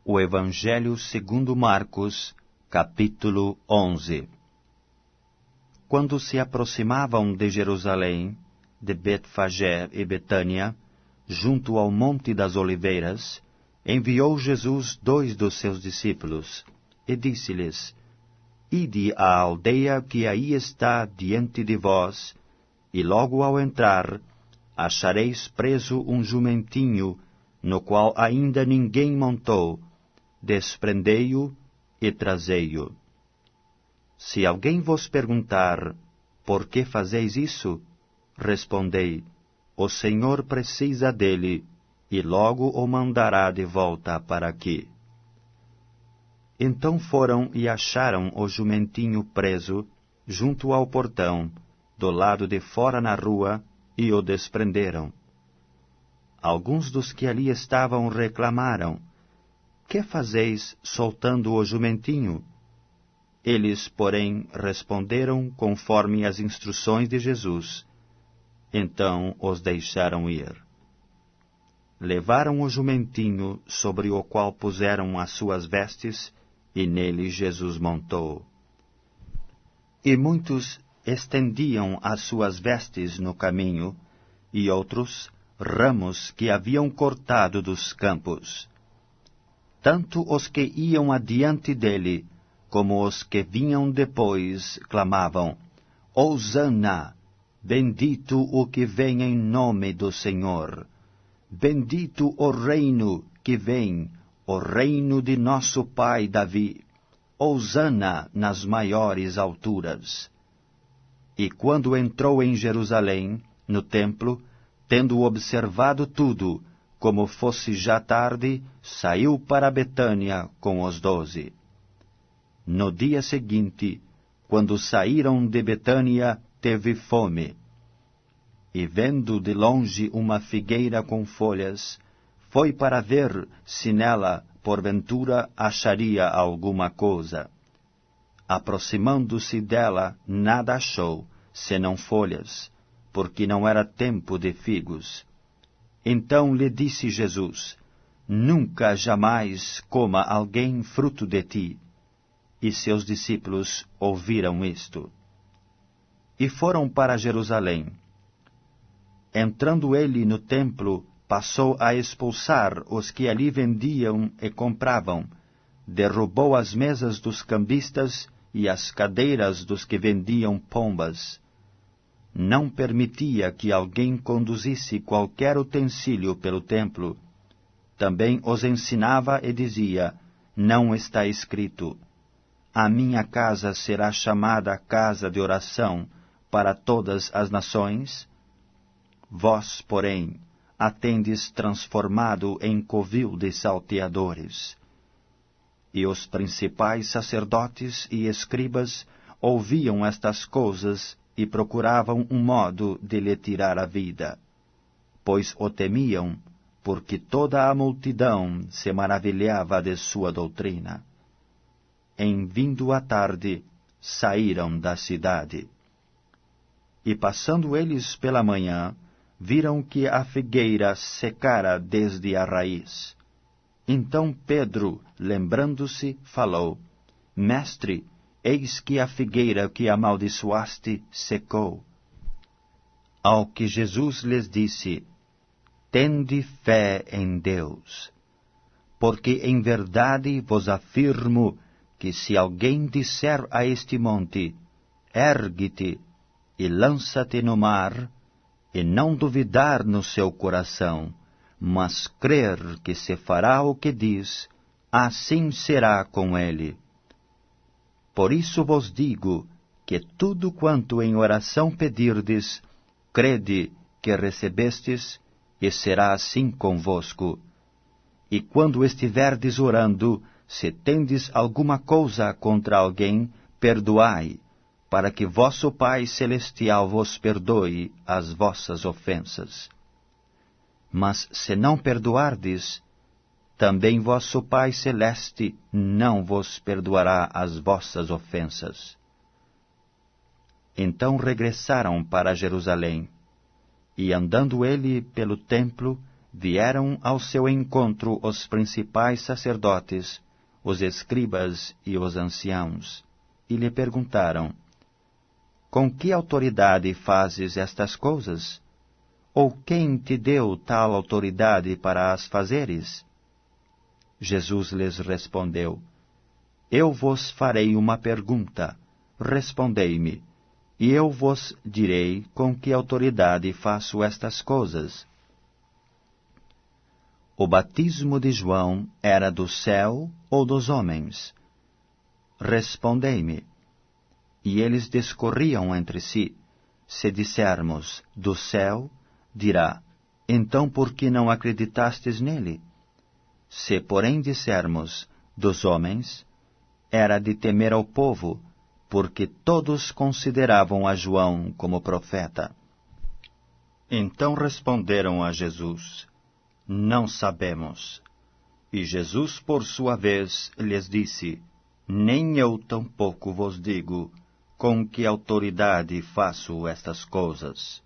O Evangelho segundo Marcos, capítulo 11. Quando se aproximavam de Jerusalém, de Betfagé e Betânia, junto ao Monte das Oliveiras, enviou Jesus 2 dos seus discípulos, e disse-lhes: Ide à aldeia que aí está diante de vós, e logo ao entrar, achareis preso um jumentinho, no qual ainda ninguém montou. Desprendei-o e trazei-o. Se alguém vos perguntar, por que fazeis isso? Respondei, o Senhor precisa dele, e logo o mandará de volta para aqui. Então foram e acharam o jumentinho preso, junto ao portão, do lado de fora na rua, e o desprenderam. Alguns dos que ali estavam reclamaram: Que fazeis soltando o jumentinho? Eles, porém, responderam conforme as instruções de Jesus. Então os deixaram ir. Levaram o jumentinho, sobre o qual puseram as suas vestes, e nele Jesus montou. E muitos estendiam as suas vestes no caminho, e outros ramos que haviam cortado dos campos. Tanto os que iam adiante dele, como os que vinham depois, clamavam: Hosana! Bendito o que vem em nome do Senhor! Bendito o reino que vem, o reino de nosso pai Davi! Hosana nas maiores alturas! E quando entrou em Jerusalém, no templo, tendo observado tudo, como fosse já tarde, saiu para Betânia com os 12. No dia seguinte, quando saíram de Betânia, teve fome. E vendo de longe uma figueira com folhas, foi para ver se nela, porventura, acharia alguma coisa. Aproximando-se dela, nada achou, senão folhas, porque não era tempo de figos. Então lhe disse Jesus: Nunca jamais coma alguém fruto de ti. E seus discípulos ouviram isto. E foram para Jerusalém. Entrando ele no templo, passou a expulsar os que ali vendiam e compravam, derrubou as mesas dos cambistas e as cadeiras dos que vendiam pombas. Não permitia que alguém conduzisse qualquer utensílio pelo templo. Também os ensinava e dizia: Não está escrito: A minha casa será chamada casa de oração para todas as nações? Vós, porém, a tendes transformado em covil de salteadores. E os principais sacerdotes e escribas ouviam estas coisas e procuravam um modo de lhe tirar a vida, pois o temiam, porque toda a multidão se maravilhava de sua doutrina. Em vindo a tarde, saíram da cidade. E passando eles pela manhã, viram que a figueira secara desde a raiz. Então Pedro, lembrando-se, falou: Mestre, eis que a figueira que amaldiçoaste secou. Ao que Jesus lhes disse: Tende fé em Deus. Porque em verdade vos afirmo que se alguém disser a este monte: Ergue-te e lança-te no mar, e não duvidar no seu coração, mas crer que se fará o que diz, assim será com ele. Por isso vos digo que tudo quanto em oração pedirdes, crede que recebestes, e será assim convosco. E quando estiverdes orando, se tendes alguma coisa contra alguém, perdoai, para que vosso Pai Celestial vos perdoe as vossas ofensas. Mas se não perdoardes, também vosso Pai Celeste não vos perdoará as vossas ofensas. Então regressaram para Jerusalém, e andando ele pelo templo, vieram ao seu encontro os principais sacerdotes, os escribas e os anciãos, e lhe perguntaram: Com que autoridade fazes estas coisas? Ou quem te deu tal autoridade para as fazeres? Jesus lhes respondeu: Eu vos farei uma pergunta, respondei-me, e eu vos direi com que autoridade faço estas coisas. O batismo de João era do céu ou dos homens? Respondei-me. E eles discorriam entre si. Se dissermos do céu, dirá: Então por que não acreditastes nele? Se, porém, dissermos dos homens, era de temer ao povo, porque todos consideravam a João como profeta. Então responderam a Jesus: Não sabemos. E Jesus, por sua vez, lhes disse: Nem eu tampouco vos digo com que autoridade faço estas coisas.